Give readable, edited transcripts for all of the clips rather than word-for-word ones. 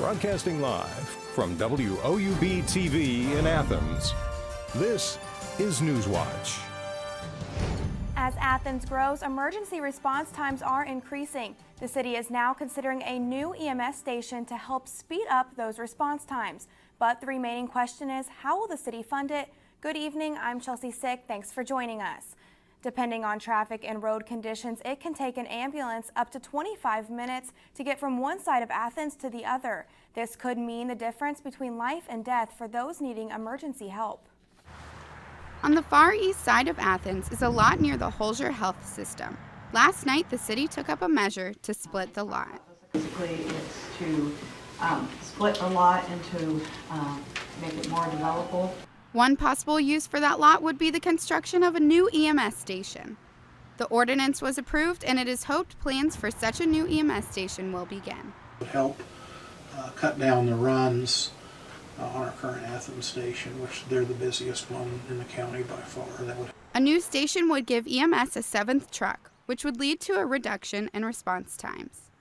Broadcasting live from WOUB TV in Athens, this is Newswatch. As Athens grows, emergency response times are increasing. The city is now considering a new EMS station to help speed up those response times. But the remaining question is, how will the city fund it? Good evening, I'm Chelsea Sick. Thanks for joining us. Depending on traffic and road conditions, it can take an ambulance up to 25 minutes to get from one side of Athens to the other. This could mean the difference between life and death for those needing emergency help. On the far east side of Athens is a lot near the Holzer Health System. Last night, the city took up a measure to split the lot. Basically, it's to split the lot and to make it more developable. One possible use for that lot would be the construction of a new EMS station. The ordinance was approved, and it is hoped plans for such a new EMS station will begin. It would help cut down the runs on our current Athens station, which they're the busiest one in the county by far. A new station would give EMS a seventh truck, which would lead to a reduction in response times.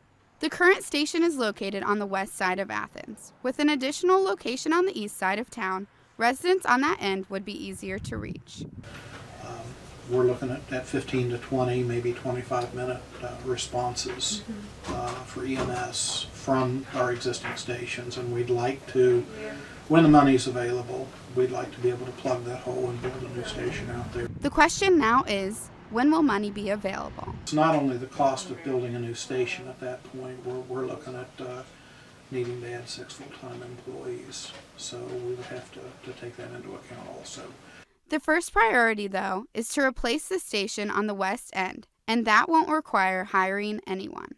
The current station is located on the west side of Athens. With an additional location on the east side of town, residents on that end would be easier to reach. We're looking at 15 to 20, maybe 25-minute responses for EMS from our existing stations, and we'd like to, when the money's available, we'd like to be able to plug that hole and build a new station out there. The question now is, when will money be available? It's not only the cost of building a new station at that point. We're looking at needing to add 6 full-time employees, so we would have to take that into account also. The first priority, though, is to replace the station on the west end, and that won't require hiring anyone.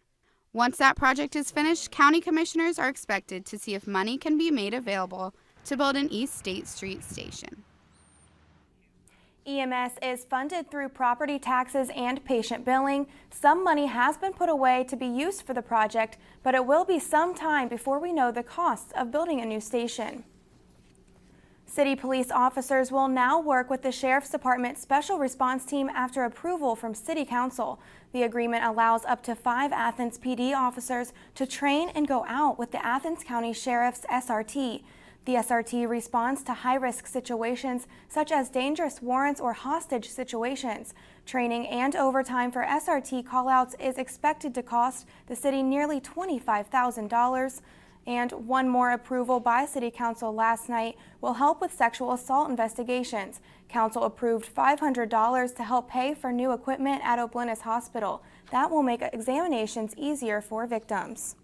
Once that project is finished, county commissioners are expected to see if money can be made available to build an East State Street station. EMS is funded through property taxes and patient billing. Some money has been put away to be used for the project, but it will be some time before we know the costs of building a new station. City police officers will now work with the Sheriff's Department Special Response Team after approval from City Council. The agreement allows up to 5 Athens PD officers to train and go out with the Athens County Sheriff's SRT. The SRT responds to high-risk situations such as dangerous warrants or hostage situations. Training and overtime for SRT callouts is expected to cost the city nearly $25,000. And one more approval by City Council last night will help with sexual assault investigations. Council approved $500 to help pay for new equipment at O'Bleness Hospital. That will make examinations easier for victims.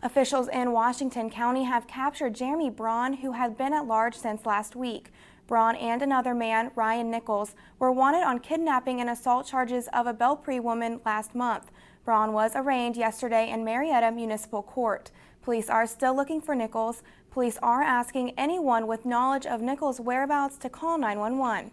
Officials in Washington County have captured Jeremy Braun, who had been at large since last week. Braun and another man, Ryan Nichols, were wanted on kidnapping and assault charges of a Belpre woman last month. Braun was arraigned yesterday in Marietta Municipal Court. Police are still looking for Nichols. Police are asking anyone with knowledge of Nichols' whereabouts to call 911.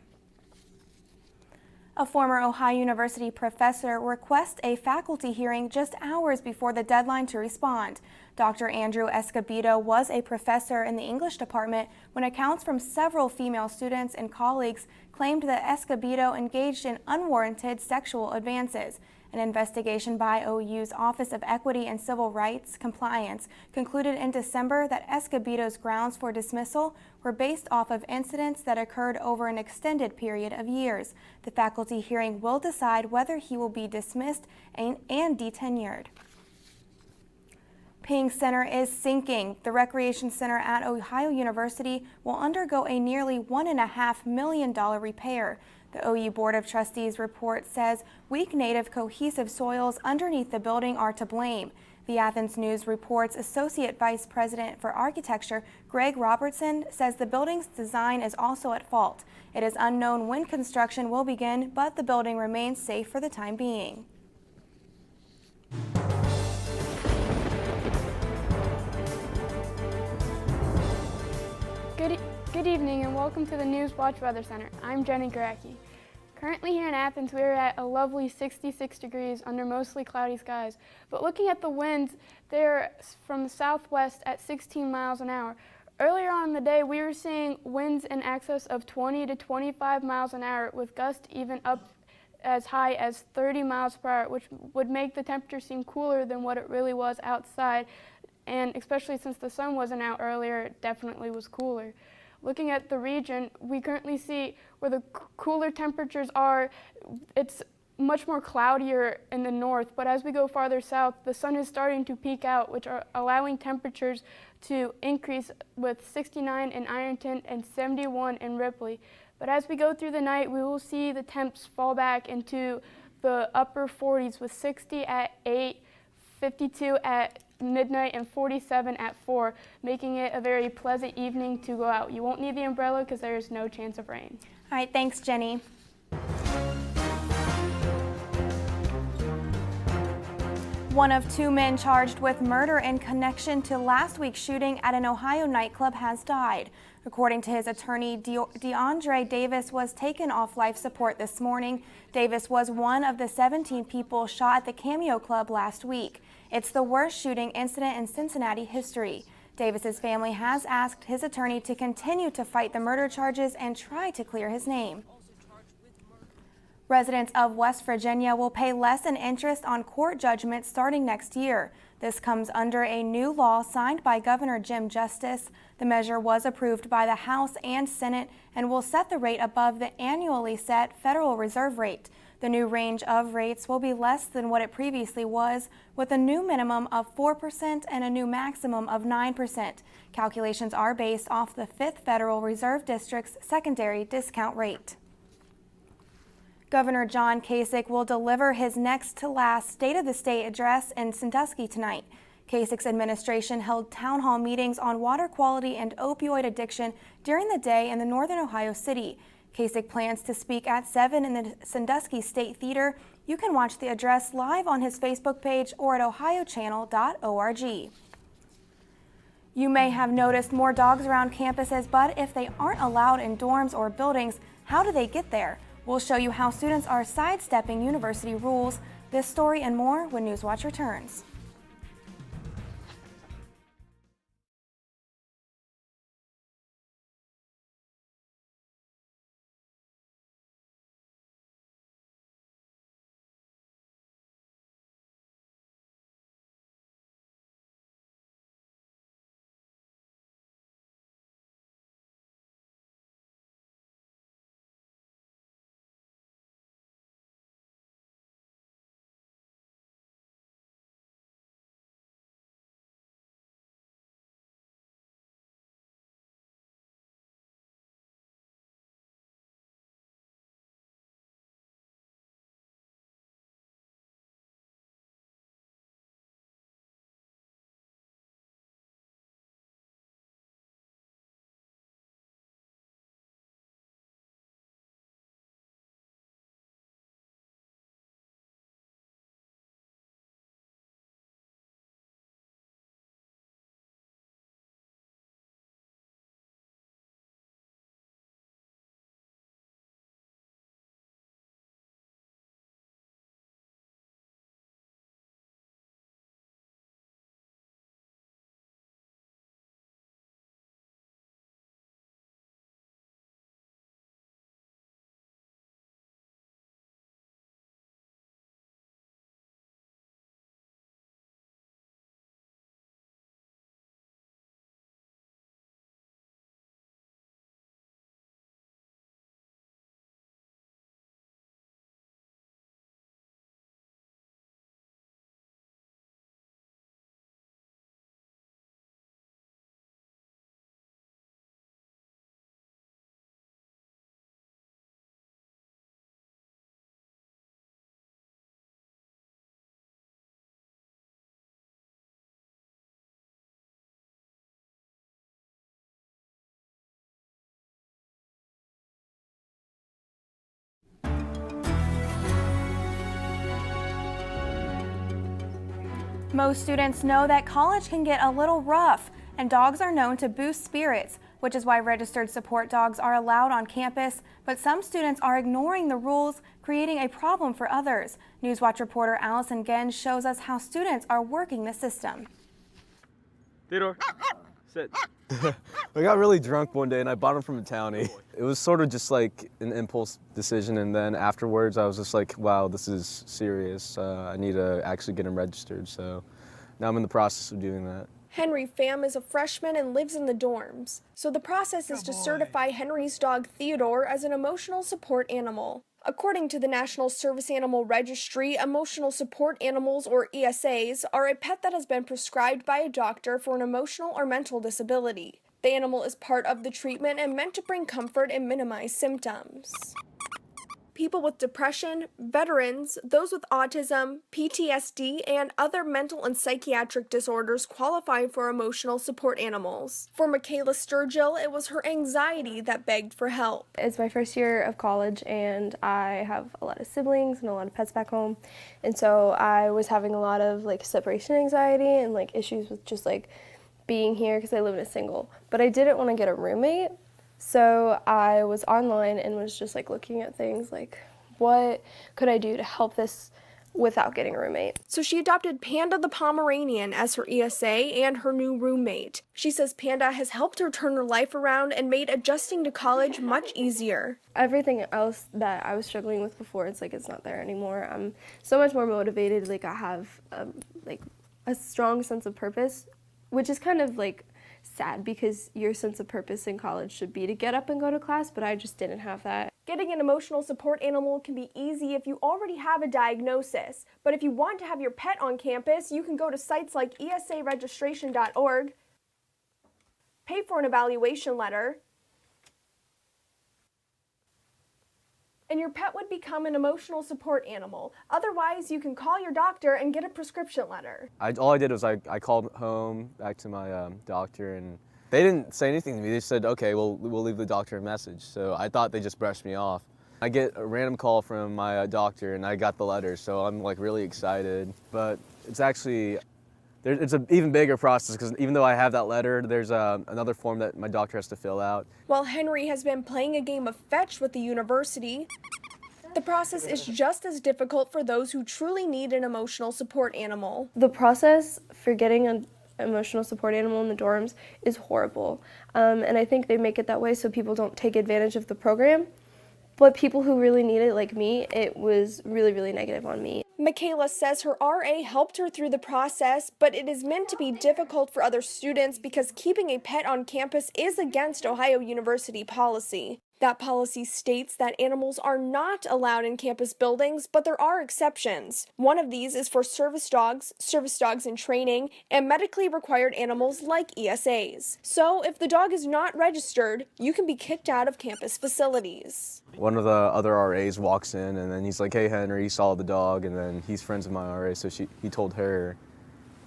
A former Ohio University professor requests a faculty hearing just hours before the deadline to respond. Dr. Andrew Escobedo was a professor in the English department when accounts from several female students and colleagues claimed that Escobedo engaged in unwarranted sexual advances. An investigation by OU's Office of Equity and Civil Rights Compliance concluded in December that Escobedo's grounds for dismissal were based off of incidents that occurred over an extended period of years. The faculty hearing will decide whether he will be dismissed and detenured. Ping Center is sinking. The Recreation Center at Ohio University will undergo a nearly $1.5 million repair. The OU Board of Trustees report says weak native cohesive soils underneath the building are to blame. The Athens News reports Associate Vice President for Architecture Greg Robertson says the building's design is also at fault. It is unknown when construction will begin, but the building remains safe for the time being. Good evening and welcome to the Newswatch Weather Center. I'm Jenny Garacki. Currently here in Athens, we are at a lovely 66 degrees under mostly cloudy skies. But looking at the winds, they're from the southwest at 16 miles an hour. Earlier on in the day, we were seeing winds in excess of 20 to 25 miles an hour with gusts even up as high as 30 miles per hour, which would make the temperature seem cooler than what it really was outside. and especially since the sun wasn't out earlier, it definitely was cooler. Looking at the region, we currently see where the cooler temperatures are, it's much more cloudier in the north, but as we go farther south, the sun is starting to peak out, which are allowing temperatures to increase with 69 in Ironton and 71 in Ripley. But as we go through the night, we will see the temps fall back into the upper 40s with 60 at 8, 52 at midnight, and 47 at 4, making it a very pleasant evening to go out. You won't need the umbrella because there is no chance of rain. All right, thanks, Jenny. One of 2 men charged with murder in connection to last week's shooting at an Ohio nightclub has died. According to his attorney, DeAndre Davis was taken off life support this morning. Davis was one of the 17 people shot at the Cameo Club last week. It's the worst shooting incident in Cincinnati history. Davis's family has asked his attorney to continue to fight the murder charges and try to clear his name. Residents of West Virginia will pay less in interest on court judgments starting next year. This comes under a new law signed by Governor Jim Justice. The measure was approved by the House and Senate and will set the rate above the annually set Federal Reserve rate. The new range of rates will be less than what it previously was, with a new minimum of 4% and a new maximum of 9%. Calculations are based off the 5th Federal Reserve District's secondary discount rate. Governor John Kasich will deliver his next-to-last State of the State address in Sandusky tonight. Kasich's administration held town hall meetings on water quality and opioid addiction during the day in the northern Ohio city. Kasich plans to speak at 7 in the Sandusky State Theater. You can watch the address live on his Facebook page or at ohiochannel.org. You may have noticed more dogs around campuses, but if they aren't allowed in dorms or buildings, how do they get there? We'll show you how students are sidestepping university rules. This story and more when Newswatch returns. Most students know that college can get a little rough, and dogs are known to boost spirits, which is why registered support dogs are allowed on campus. But some students are ignoring the rules, creating a problem for others. Newswatch reporter Allison Gens shows us how students are working the system. Theodore, sit. I got really drunk one day and I bought him from a townie. It was sort of just like an impulse decision, and then afterwards I was just like, wow, this is serious. I need to actually get him registered, so now I'm in the process of doing that. Henry Pham is a freshman and lives in the dorms, so the process is to certify Henry's dog Theodore as an emotional support animal. According to the National Service Animal Registry, emotional support animals, or ESAs, are a pet that has been prescribed by a doctor for an emotional or mental disability. The animal is part of the treatment and meant to bring comfort and minimize symptoms. People with depression, veterans, those with autism, PTSD, and other mental and psychiatric disorders qualify for emotional support animals. For Michaela Sturgill, it was her anxiety that begged for help. It's my first year of college, and I have a lot of siblings and a lot of pets back home, and so I was having a lot of separation anxiety and issues with just being here because I live in a single. But I didn't want to get a roommate. So I was online and was just looking at things what could I do to help this without getting a roommate. So she adopted Panda the Pomeranian as her ESA and her new roommate. She says Panda has helped her turn her life around and made adjusting to college much easier. Everything else that I was struggling with before, it's not there anymore. I'm so much more motivated. I have a strong sense of purpose, which is kind of sad because your sense of purpose in college should be to get up and go to class, but I just didn't have that. Getting an emotional support animal can be easy if you already have a diagnosis, but if you want to have your pet on campus, you can go to sites like esaregistration.org, pay for an evaluation letter, and your pet would become an emotional support animal. Otherwise, you can call your doctor and get a prescription letter. All I did was I called home back to my doctor, and they didn't say anything to me. They said, okay, we'll leave the doctor a message. So I thought they just brushed me off. I get a random call from my doctor, and I got the letter, so I'm really excited. But it's actually, it's an even bigger process because even though I have that letter, there's another form that my doctor has to fill out. While Henry has been playing a game of fetch with the university, the process is just as difficult for those who truly need an emotional support animal. The process for getting an emotional support animal in the dorms is horrible, and I think they make it that way so people don't take advantage of the program. But people who really need it, like me, it was really, really negative on me. Michaela says her RA helped her through the process, but it is meant to be difficult for other students because keeping a pet on campus is against Ohio University policy. That policy states that animals are not allowed in campus buildings, but there are exceptions. One of these is for service dogs in training, and medically required animals like ESAs. So if the dog is not registered, you can be kicked out of campus facilities. One of the other RAs walks in, and then he's like, hey, Henry, he saw the dog, and then he's friends with my RA, so he told her,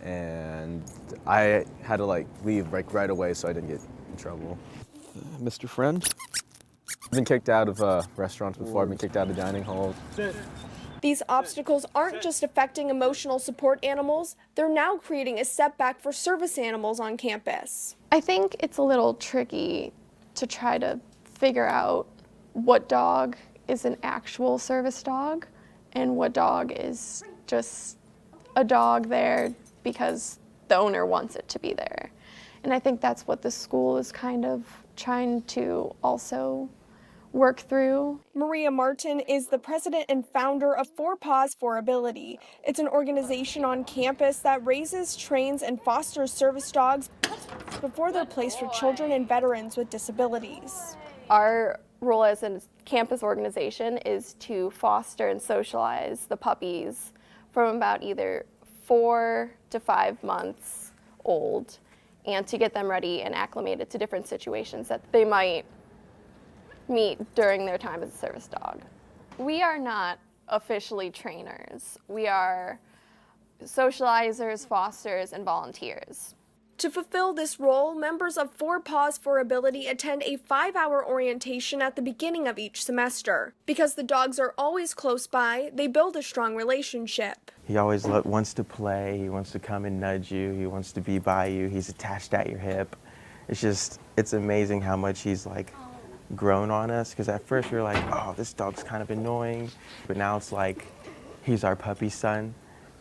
and I had to leave right away so I didn't get in trouble. Mr. Friend? I've been kicked out of restaurants before. I've been kicked out of dining halls. These obstacles aren't just affecting emotional support animals, they're now creating a setback for service animals on campus. I think it's a little tricky to try to figure out what dog is an actual service dog and what dog is just a dog there because the owner wants it to be there. And I think that's what the school is kind of trying to also work through. Maria Martin is the president and founder of 4 Paws for Ability. It's an organization on campus that raises, trains, and fosters service dogs before they're placed for children and veterans with disabilities. Our role as a campus organization is to foster and socialize the puppies from about either 4 to 5 months old and to get them ready and acclimated to different situations that they might meet during their time as a service dog. We are not officially trainers. We are socializers, fosters, and volunteers. To fulfill this role, members of 4 Paws for Ability attend a 5-hour orientation at the beginning of each semester. Because the dogs are always close by, they build a strong relationship. He always wants to play, he wants to come and nudge you, he wants to be by you, he's attached at your hip. It's amazing how much he's grown on us, because at first we were like, oh, this dog's kind of annoying, but now it's like he's our puppy son,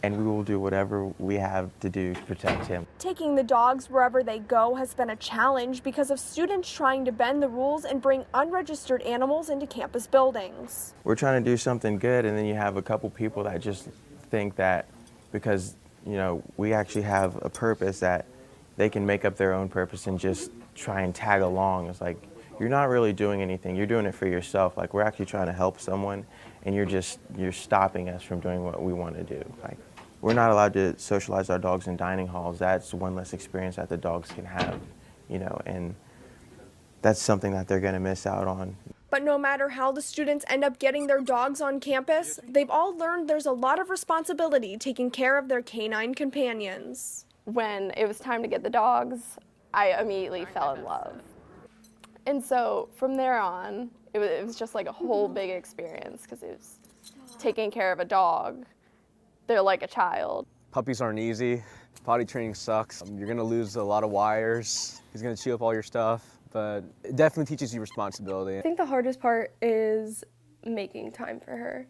and we will do whatever we have to do to protect him. Taking the dogs wherever they go has been a challenge because of students trying to bend the rules and bring unregistered animals into campus buildings. We're trying to do something good, and then you have a couple people that just think that because, we actually have a purpose that, they can make up their own purpose and just try and tag along. It's like, you're not really doing anything. You're doing it for yourself. Like, we're actually trying to help someone, and you're stopping us from doing what we want to do. Like, we're not allowed to socialize our dogs in dining halls. That's one less experience that the dogs can have, you know, and that's something that they're going to miss out on. But no matter how the students end up getting their dogs on campus, they've all learned there's a lot of responsibility taking care of their canine companions. When it was time to get the dogs, I immediately fell in love. And so from there on, it was just like a whole big experience, because it was taking care of a dog. They're like a child. Puppies aren't easy. Potty training sucks. You're gonna lose a lot of wires. He's gonna chew up all your stuff, but it definitely teaches you responsibility. I think the hardest part is making time for her.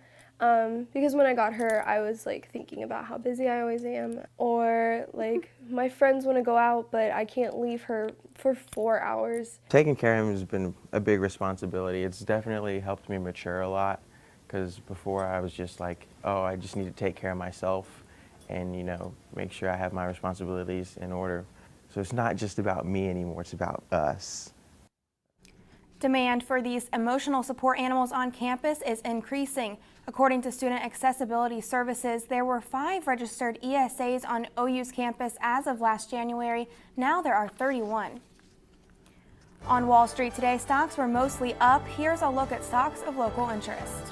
Because when I got her, I was like thinking about how busy I always am, or like my friends want to go out, but I can't leave her for 4 hours. Taking care of him has been a big responsibility. It's definitely helped me mature a lot, because before I was just like, oh, I just need to take care of myself and, you know, make sure I have my responsibilities in order. So it's not just about me anymore, it's about us. Demand for these emotional support animals on campus is increasing. According to Student Accessibility Services, there were 5 registered ESAs on OU's campus as of last January. Now there are 31. On Wall Street today, stocks were mostly up. Here's a look at stocks of local interest.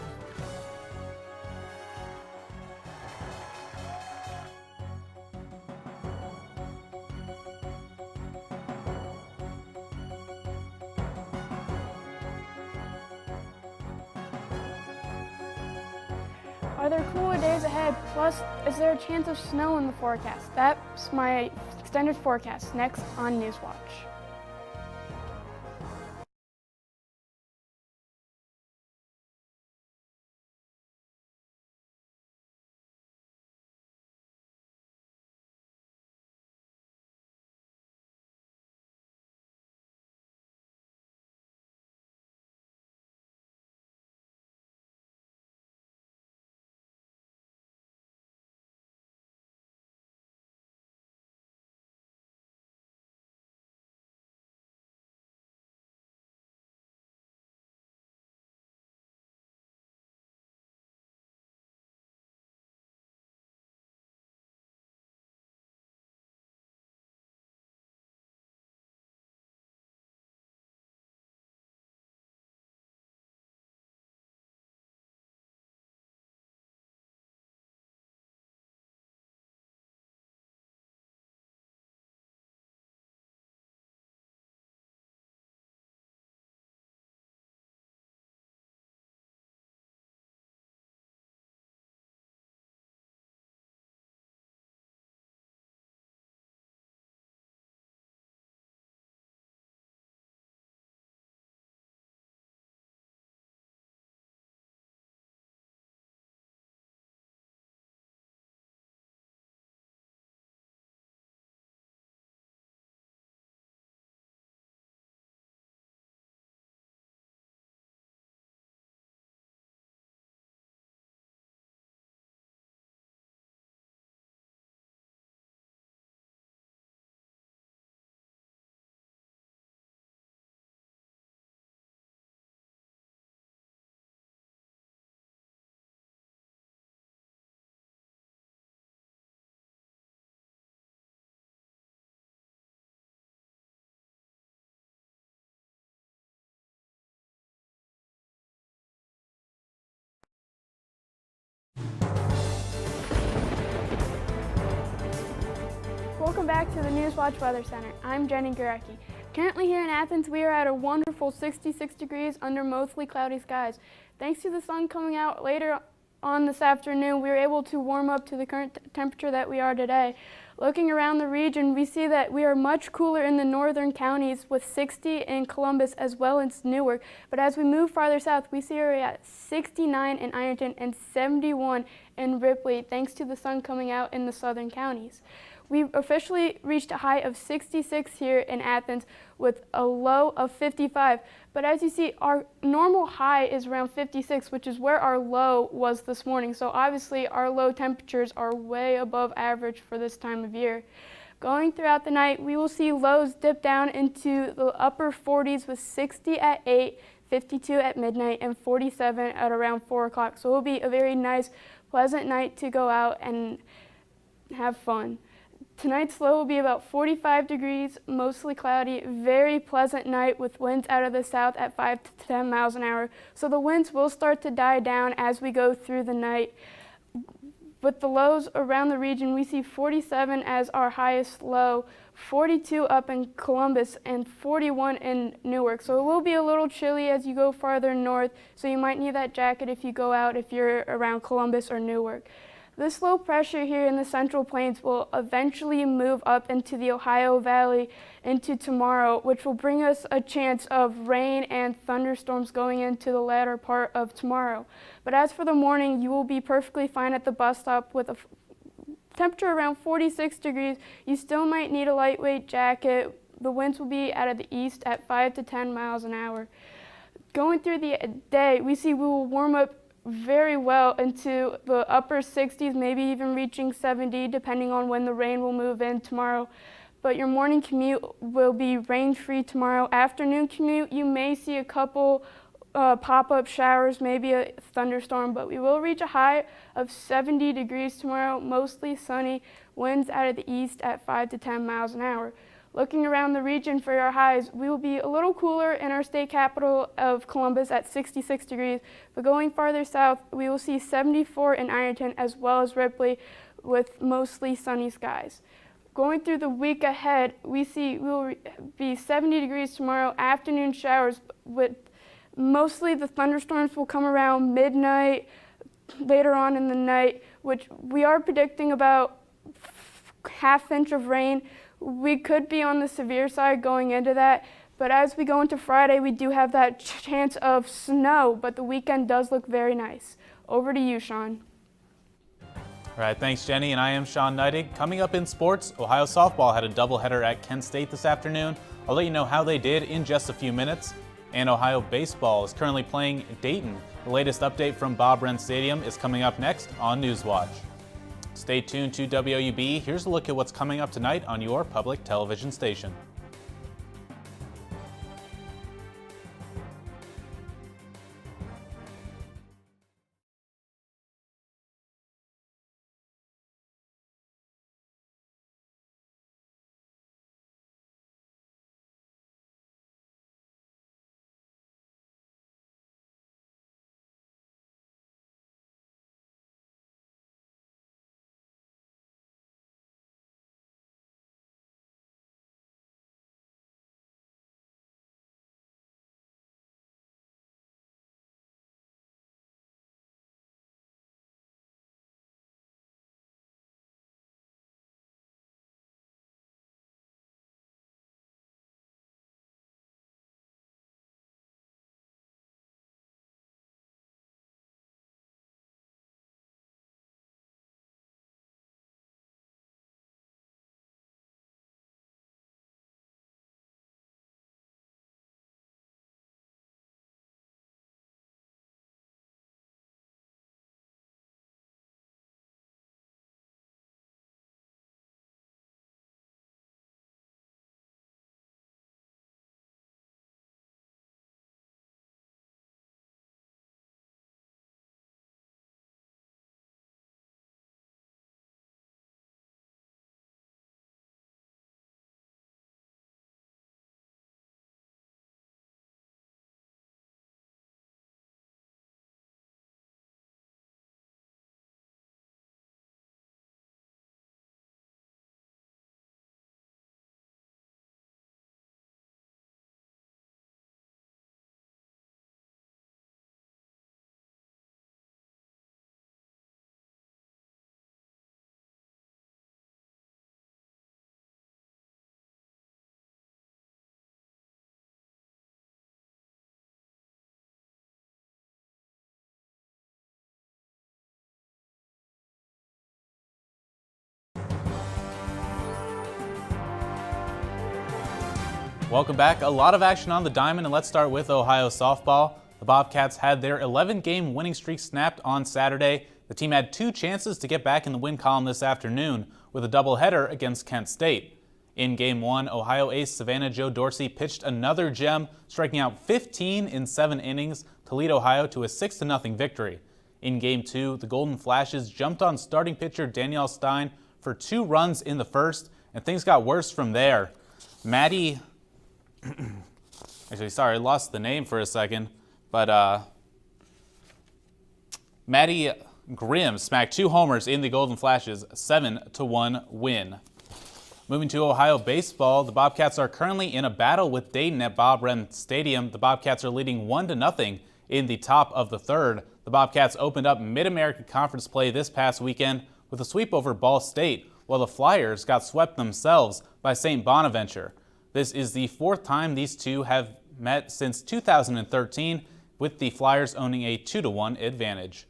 Are there cooler days ahead? Plus, is there a chance of snow in the forecast? That's my extended forecast next on Newswatch. Welcome back to the Newswatch Weather Center. I'm Jenny Gurecki. Currently here in Athens, we are at a wonderful 66 degrees under mostly cloudy skies. Thanks to the sun coming out later on this afternoon, we were able to warm up to the current temperature that we are today. Looking around the region, we see that we are much cooler in the northern counties with 60 in Columbus as well as Newark. But as we move farther south, we see we're at 69 in Ironton and 71 in Ripley, thanks to the sun coming out in the southern counties. We officially reached a high of 66 here in Athens with a low of 55. But as you see, our normal high is around 56, which is where our low was this morning. So obviously our low temperatures are way above average for this time of year. Going throughout the night, we will see lows dip down into the upper 40s with 60 at 8, 52 at midnight, and 47 at around 4 o'clock. So it will be a very nice, pleasant night to go out and have fun. Tonight's low will be about 45 degrees, mostly cloudy, very pleasant night with winds out of the south at 5 to 10 miles an hour. So the winds will start to die down as we go through the night. With the lows around the region, we see 47 as our highest low, 42 up in Columbus, and 41 in Newark. So it will be a little chilly as you go farther north, so you might need that jacket if you go out if you're around Columbus or Newark. This low pressure here in the Central Plains will eventually move up into the Ohio Valley into tomorrow, which will bring us a chance of rain and thunderstorms going into the latter part of tomorrow. But as for the morning, you will be perfectly fine at the bus stop with a temperature around 46 degrees. You still might need a lightweight jacket. The winds will be out of the east at 5 to 10 miles an hour. Going through the day, we see we will warm up very well into the upper 60s, maybe even reaching 70, depending on when the rain will move in tomorrow. But your morning commute will be rain-free tomorrow. Afternoon commute, you may see a couple pop-up showers, maybe a thunderstorm, but we will reach a high of 70 degrees tomorrow, mostly sunny, winds out of the east at 5 to 10 miles an hour. Looking around the region for your highs, we will be a little cooler in our state capital of Columbus at 66 degrees, but going farther south, we will see 74 in Ironton as well as Ripley with mostly sunny skies. Going through the week ahead, we will be 70 degrees tomorrow, afternoon showers, with mostly the thunderstorms will come around midnight, later on in the night, which we are predicting about ½ inch of rain. We could be on the severe side going into that, but as we go into Friday, we do have that chance of snow, but the weekend does look very nice. Over to you, Sean. All right, thanks, Jenny, and I am Sean Neidig. Coming up in sports, Ohio softball had a doubleheader at Kent State this afternoon. I'll let you know how they did in just a few minutes. And Ohio baseball is currently playing Dayton. The latest update from Bob Wren Stadium is coming up next on Newswatch. Stay tuned to WOUB. Here's a look at what's coming up tonight on your public television station. Welcome back. A lot of action on the diamond, and let's start with Ohio softball. The Bobcats had their 11-game winning streak snapped on Saturday. The team had 2 chances to get back in the win column this afternoon with a doubleheader against Kent State. In Game 1, Ohio ace Savannah Joe Dorsey pitched another gem, striking out 15 in 7 innings to lead Ohio to a 6-0 victory. In Game 2, the Golden Flashes jumped on starting pitcher Danielle Stein for 2 runs in the first, and things got worse from there. Maddie, actually, sorry, I lost the name for a second, but Maddie Grimm smacked 2 homers in the Golden Flashes' 7-1 win. Moving to Ohio baseball, the Bobcats are currently in a battle with Dayton at Bob Wren Stadium. The Bobcats are leading 1-0 in the top of the third. The Bobcats opened up Mid-American Conference play this past weekend with a sweep over Ball State, while the Flyers got swept themselves by St. Bonaventure. This is the 4th time these two have met since 2013, with the Flyers owning a 2-1 advantage.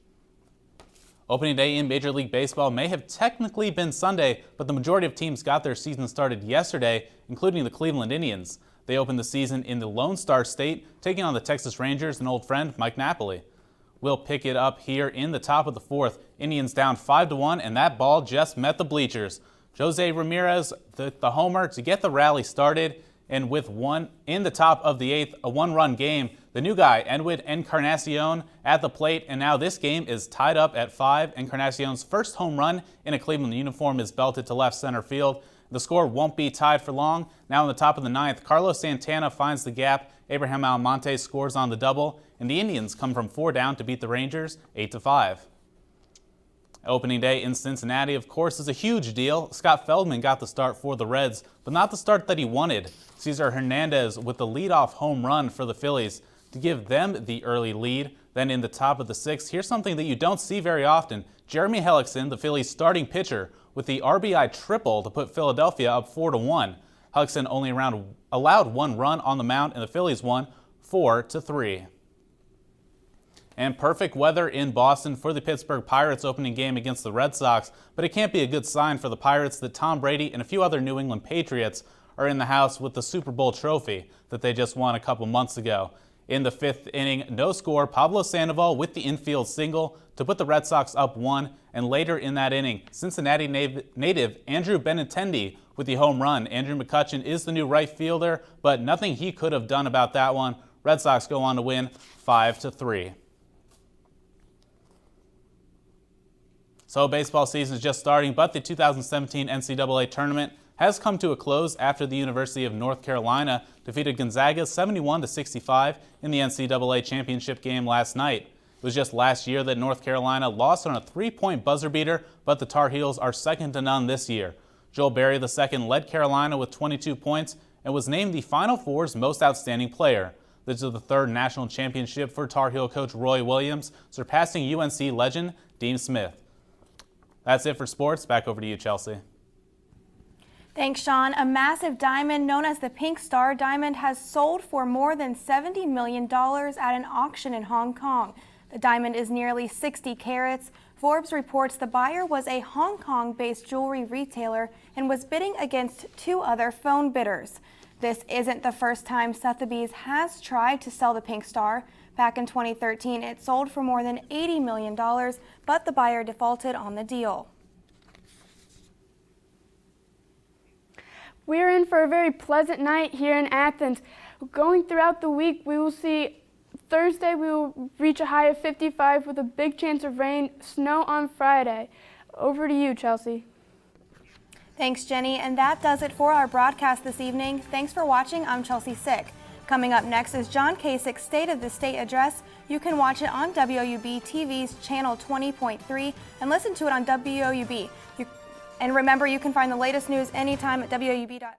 Opening day in Major League Baseball may have technically been Sunday, but the majority of teams got their season started yesterday, including the Cleveland Indians. They opened the season in the Lone Star State, taking on the Texas Rangers and old friend Mike Napoli. We'll pick it up here in the top of the 4th. Indians down 5-1, and that ball just met the bleachers. Jose Ramirez, the homer to get the rally started, and with one in the top of the 8th, a 1-run game. The new guy, Edwin Encarnacion, at the plate, and now this game is tied up at 5. Encarnacion's first home run in a Cleveland uniform is belted to left center field. The score won't be tied for long. Now in the top of the 9th, Carlos Santana finds the gap. Abraham Almonte scores on the double, and the Indians come from 4 down to beat the Rangers 8-5. Opening day in Cincinnati, of course, is a huge deal. Scott Feldman got the start for the Reds, but not the start that he wanted. Cesar Hernandez with the leadoff home run for the Phillies to give them the early lead. Then in the top of the 6th, here's something that you don't see very often. Jeremy Hellickson, the Phillies' starting pitcher, with the RBI triple to put Philadelphia up 4-1. Hellickson only allowed 1 run on the mound, and the Phillies won 4-3. And perfect weather in Boston for the Pittsburgh Pirates opening game against the Red Sox, but it can't be a good sign for the Pirates that Tom Brady and a few other New England Patriots are in the house with the Super Bowl trophy that they just won a couple months ago. In the 5th inning, no score, Pablo Sandoval with the infield single to put the Red Sox up 1, and later in that inning, Cincinnati native Andrew Benintendi with the home run. Andrew McCutchen is the new right fielder, but nothing he could have done about that one. Red Sox go on to win 5-3. So baseball season is just starting, but the 2017 NCAA tournament has come to a close after the University of North Carolina defeated Gonzaga 71-65 in the NCAA championship game last night. It was just last year that North Carolina lost on a 3-point buzzer beater, but the Tar Heels are second to none this year. Joel Berry II led Carolina with 22 points and was named the Final Four's most outstanding player. This is the 3rd national championship for Tar Heel coach Roy Williams, surpassing UNC legend Dean Smith. That's it for sports. Back over to you, Chelsea. Thanks, Sean. A massive diamond known as the Pink Star Diamond has sold for more than $70 million at an auction in Hong Kong. The diamond is nearly 60 carats. Forbes reports the buyer was a Hong Kong-based jewelry retailer and was bidding against 2 other phone bidders. This isn't the first time Sotheby's has tried to sell the Pink Star. Back in 2013, it sold for more than $80 million, but the buyer defaulted on the deal. We're in for a very pleasant night here in Athens. Going throughout the week, we will see Thursday we will reach a high of 55 with a big chance of rain, snow on Friday. Over to you, Chelsea. Thanks, Jenny, and that does it for our broadcast this evening. Thanks for watching. I'm Chelsea Sick. Coming up next is John Kasich's State of the State address. You can watch it on WOUB TV's channel 20.3 and listen to it on WOUB. And remember, you can find the latest news anytime at WOUB.com.